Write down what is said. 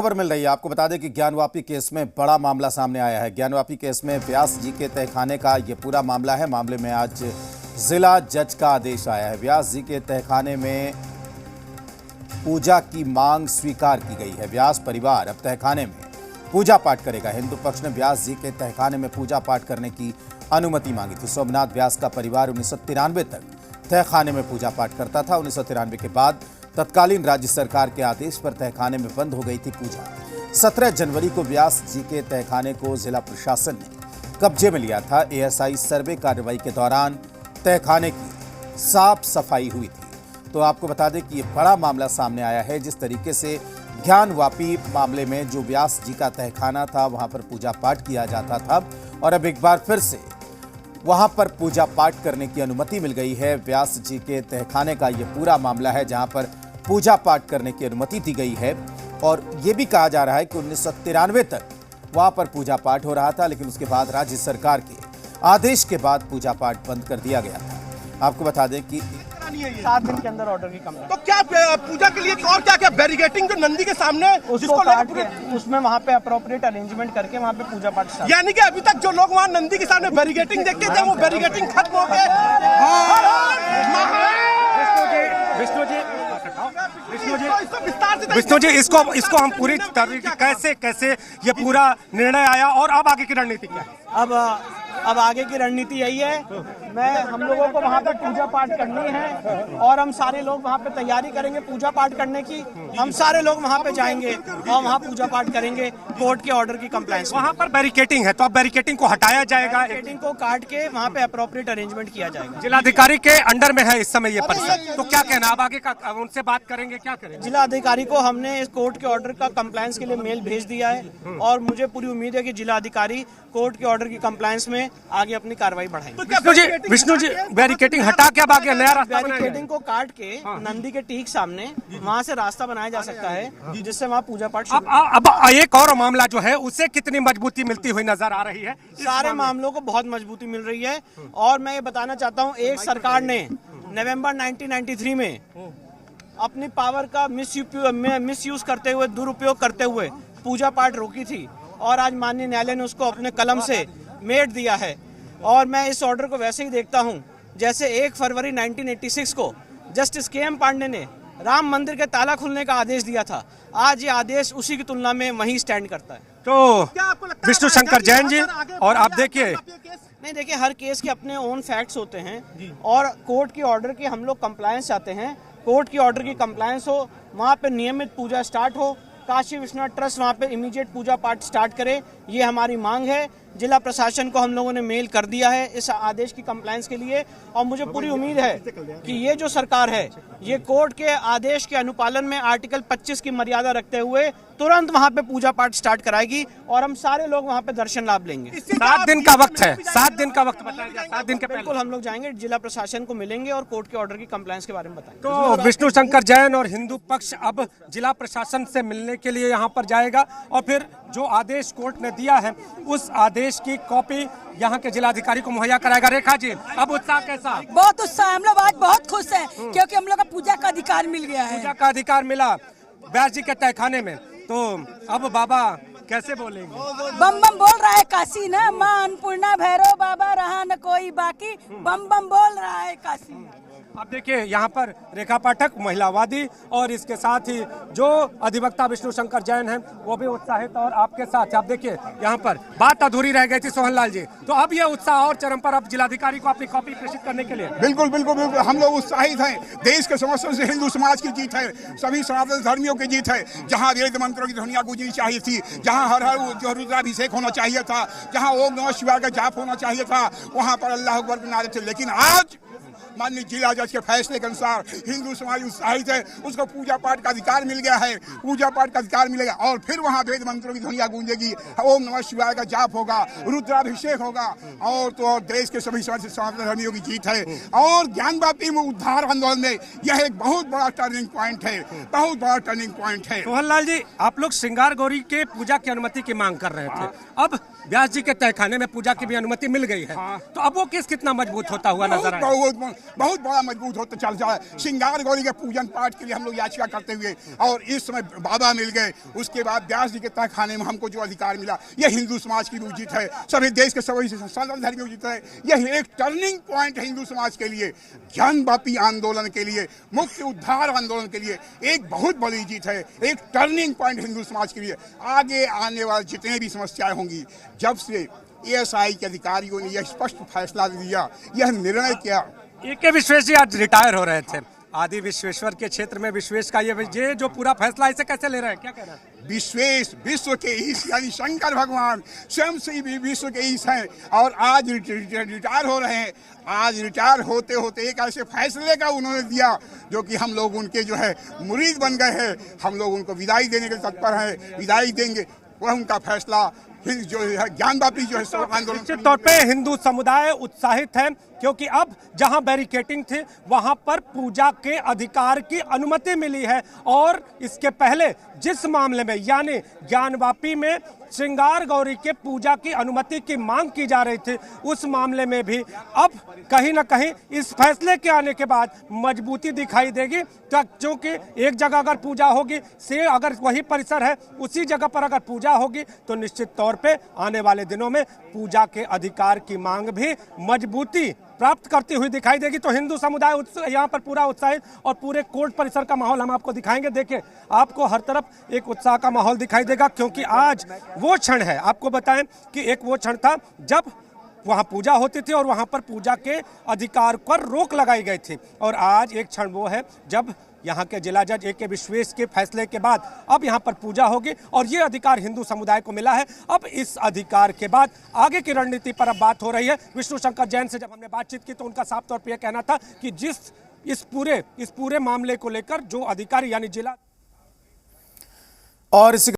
खबर मिल रही है। आपको बता दें कि ज्ञानवापी केस में बड़ा मामला सामने आया है। ज्ञानवापी केस में व्यास जी के तहखाने का ये पूरा मामला है। मामले में आज जिला जज का आदेश आया है। व्यास जी के तहखाने में पूजा की मांग स्वीकार की गई है। व्यास परिवार अब तहखाने में पूजा पाठ करेगा। हिंदू पक्ष ने व्यास जी के तहखाने में पूजा पाठ करने की अनुमति मांगी थी। सोमनाथ व्यास का परिवार 1993 तक तहखाने में पूजा पाठ करता था। 1993 के बाद तत्कालीन राज्य सरकार के आदेश पर तहखाने में बंद हो गई थी पूजा। 17 जनवरी को व्यास जी के तहखाने को जिला प्रशासन ने कब्जे में लिया था। एएसआई सर्वे कार्रवाई के दौरान तहखाने की साफ सफाई हुई थी। तो आपको बता दें कि ये बड़ा मामला सामने आया है। जिस तरीके से ज्ञानवापी मामले में जो व्यास जी का तहखाना था, वहां पर पूजा पाठ किया जाता था और अब एक बार फिर से वहां पर पूजा पाठ करने की अनुमति मिल गई है। व्यास जी के तहखाने का ये पूरा मामला है जहां पर पूजा पाठ करने की अनुमति दी गई है। और ये भी कहा जा रहा है कि 1993 तक वहां पर पूजा पाठ हो रहा था, लेकिन उसके बाद राज्य सरकार के आदेश के बाद पूजा पाठ बंद कर दिया गया था। आपको बता दें कि 7 दिन के अंदर ऑर्डर की कंप्लेंट। तो क्या पूजा के लिए और क्या क्या बैरिकेटिंग जो नंदी के सामने उसको काट के उसमें वहाँ पे अप्रोप्रिएट अरेंजमेंट करके वहाँ पे पूजा पाठ स्टार्ट। यानी कि अभी तक जो लोग वहाँ नंदी के सामने बैरिकेटिंग देखते थे वो बैरिकेटिंग खत्म हो गए। विष्णु जी इसको हम पूरी तरीके कैसे ये पूरा निर्णय आया और अब आगे की रणनीति क्या है? अब आगे की रणनीति यही है, हम लोगों को वहाँ पे पूजा पाठ करनी है और हम सारे लोग वहाँ पे तैयारी करेंगे पूजा पाठ करने की। हम सारे लोग वहाँ पे जाएंगे और वहाँ पूजा पाठ करेंगे कोर्ट के ऑर्डर की कंप्लायंस। वहाँ पर बैरिकेटिंग है तो अब बैरिकेटिंग को हटाया जाएगा, बैरिकेटिंग को काट के वहाँ पे अप्रोप्रिएट अरेंजमेंट किया जाएगा। जिलाधिकारी के अंडर में है इस समय ये परिसर, तो क्या कहना अब आगे का? अब उनसे बात करेंगे, क्या करेंगे? जिला अधिकारी को हमने इस कोर्ट के ऑर्डर का कंप्लायंस के लिए मेल भेज दिया है और मुझे पूरी उम्मीद है कि जिला अधिकारी कोर्ट के ऑर्डर की कंप्लायंस में आगे अपनी कार्रवाई बढ़ाएंगे। विष्णु जी बैरिकेटिंग हटा के अब आगे नया रास्ता बैरिकेडिंग को काट के नंदी के ठीक सामने वहाँ से रास्ता बनाया जा सकता है जिससे वहाँ पूजा पाठ। अब एक और मामला जो है उसे कितनी मजबूती मिलती हुई नजर आ रही है? सारे मामलों को बहुत मजबूती मिल रही है और मैं ये बताना चाहता हूँ, एक सरकार ने नवंबर 1993 में अपनी पावर का मिसयूज करते हुए, दुरुपयोग करते हुए पूजा पाठ रोकी थी और आज माननीय न्यायालय ने उसको अपने कलम से मेट दिया है। और मैं इस ऑर्डर को वैसे ही देखता हूं जैसे 1 फरवरी 1986 को जस्टिस के.एम. पांडे ने राम मंदिर के ताला खुलने का आदेश दिया था। आज ये आदेश उसी की तुलना में वहीं स्टैंड करता है। तो विष्णु शंकर जैन जी, और आप देखिए, नहीं देखिए, हर केस के अपने ओन फैक्ट्स होते हैं और कोर्ट की ऑर्डर की हम लोग कंप्लायंस चाहते हैं। कोर्ट की ऑर्डर की कंप्लायंस हो, वहाँ पे नियमित पूजा स्टार्ट हो, काशी विश्वनाथ ट्रस्ट वहाँ पे इमीडिएट पूजा पाठ स्टार्ट करे, ये हमारी मांग है। जिला प्रशासन को हम लोगों ने मेल कर दिया है इस आदेश की कंप्लायंस के लिए और मुझे पूरी उम्मीद है कि ये जो सरकार है ये कोर्ट के आदेश के अनुपालन में आर्टिकल 25 की मर्यादा रखते हुए तुरंत वहाँ पे पूजा पाठ स्टार्ट कराएगी और हम सारे लोग वहाँ पे दर्शन लाभ लेंगे। 7 दिन का वक्त है, 7 दिन का वक्त बताया गया। 7 दिन के बिल्कुल हम लोग जाएंगे, जिला प्रशासन को मिलेंगे और कोर्ट के ऑर्डर की कंप्लायंस के बारे में बताएंगे। तो विष्णु शंकर जैन और हिंदू पक्ष अब जिला प्रशासन से मिलने के लिए यहाँ पर जाएगा और फिर जो आदेश कोर्ट ने दिया है उस आदेश की कॉपी यहाँ के जिलाधिकारी को मुहैया कराएगा। रेखा जी, अब उत्साह कैसा? बहुत उत्साह, हम लोग आज बहुत खुश हैं क्योंकि हम लोग का पूजा का अधिकार मिल गया है। पूजा का अधिकार मिला व्यास जी के तहखाने में, तो अब बाबा कैसे बोलेंगे? बम बम बोल रहा है काशी ना, माँ अन्नपूर्णा भैरव बाबा रहा न कोई बाकी, बम बम बोल रहा है काशी। अब देखिए यहाँ पर रेखा पाठक महिलावादी और इसके साथ ही जो अधिवक्ता विष्णु शंकर जैन हैं वो भी उत्साहित और आपके साथ। आप देखिए यहाँ पर बात अधूरी रह गई थी सोहनलाल जी, तो अब ये उत्साह और चरम पर अब जिलाधिकारी को अपनी कॉपी प्रेषित करने के लिए। बिल्कुल बिल्कुल बिल्कुल हम लोग उत्साहित हैं। देश के समस्तों से हिंदू समाज की जीत है, सभी सनातन धर्मियों की जीत है। जहाँ वेद मंत्रों की ध्वनियाँ गूंजनी चाहिए थी, जहाँ हर हर जो रुद्राभिषेक होना चाहिए था, जहाँ ओम नमः शिवाय का जाप होना चाहिए था, वहाँ पर अल्लाह अकबर के नारे थे। लेकिन आज माननीय जिला जज के फैसले के अनुसार हिंदू समाज उत्साहित है, उसको पूजा पाठ का अधिकार मिल गया है, पूजा पाठ का अधिकार मिलेगा और फिर वहाँ वेद मंत्रों की ध्वनियाँ गूंजेगी, ओम नमः शिवाय का जाप होगा, रुद्राभिषेक होगा और तो और देश के सभी सनातन धर्मियों की जीत है। और ज्ञानवापी में उद्धार आंदोलन में यह एक बहुत बड़ा टर्निंग पॉइंट है, बहुत बड़ा टर्निंग पॉइंट है। सोहनलाल जी, आप लोग श्रृंगार गौरी के पूजा की अनुमति की मांग कर रहे थे, अब व्यास जी के तहखाने में पूजा की भी अनुमति मिल गई है, तो अब वो केस कितना मजबूत होता हुआ नजर आया? बहुत बड़ा मजबूत होता चल रहा है। श्रृंगार गौरी के पूजन पाठ के लिए हम लोग याचिका करते हुए और इस समय बाबा मिल गए, उसके बाद व्यास जी के तहखाने में हमको जो अधिकार मिला, यह हिंदू समाज की भी जीत है, सभी देश के सभी सनातन धर्म की जीत है। यह एक टर्निंग पॉइंट है हिंदू समाज के लिए, ज्ञानवापी आंदोलन के लिए, मुक्ति उद्धार आंदोलन के लिए एक बहुत बड़ी जीत है, एक टर्निंग पॉइंट हिंदू समाज के लिए। आगे आने वाले जितने भी समस्याएं होंगी, जब से एएसआई के अधिकारियों ने यह स्पष्ट फैसला दिया, यह निर्णय किया। ए.के. विश्वेश जी आज रिटायर हो रहे थे, आदि विश्वेश्वर के क्षेत्र में विश्वेश का ये जो पूरा फैसला इसे कैसे ले रहे हैं, क्या कह रहे हैं? विश्वेश विश्व के ईश यानी शंकर भगवान स्वयं से भी विश्व के ईश हैं और आज रिटायर हो रहे हैं। आज रिटायर होते होते एक ऐसे फैसले का उन्होंने दिया जो कि हम लोग उनके जो है मुरीद बन गए हैं। हम लोग उनको विदाई देने के तत्पर हैं, विदाई देंगे। वह उनका फैसला जो है ज्ञानवापी जो है आंदोलन, निश्चित तौर पे हिंदू समुदाय उत्साहित है क्योंकि अब जहां बैरिकेटिंग थी वहां पर पूजा के अधिकार की अनुमति मिली है और इसके पहले जिस मामले में यानी ज्ञानवापी में श्रृंगार गौरी के पूजा की अनुमति की मांग की जा रही थी, उस मामले में भी अब कहीं ना कहीं इस फैसले के आने के बाद मजबूती दिखाई देगी। क्योंकि एक जगह अगर पूजा होगी से अगर वही परिसर है उसी जगह पर अगर पूजा होगी तो निश्चित तौर पे आने वाले दिनों में पूजा के अधिकार की मांग भी मजबूती प्राप्त करती हुई दिखाई देगी। तो हिंदू समुदाय यहाँ पर पूरा उत्साहित और पूरे कोर्ट परिसर का माहौल हम आपको दिखाएंगे। देखिए आपको हर तरफ एक उत्साह का माहौल दिखाई देगा क्योंकि आज वो क्षण है, आपको बताएं कि एक वो क्षण था जब वहां पूजा होती थी और वहां पर पूजा के अधिकार पर रोक लगाई गई थी और आज एक क्षण वो है जब यहाँ के जिला जज ए.के. विश्वेश के फैसले के बाद अब यहाँ पर पूजा होगी और ये अधिकार हिंदू समुदाय को मिला है। अब इस अधिकार के बाद आगे की रणनीति पर अब बात हो रही है। विष्णु शंकर जैन से जब हमने बातचीत की तो उनका साफ तौर पर यह कहना था कि इस पूरे मामले को लेकर जो अधिकारी यानी जिला और इसी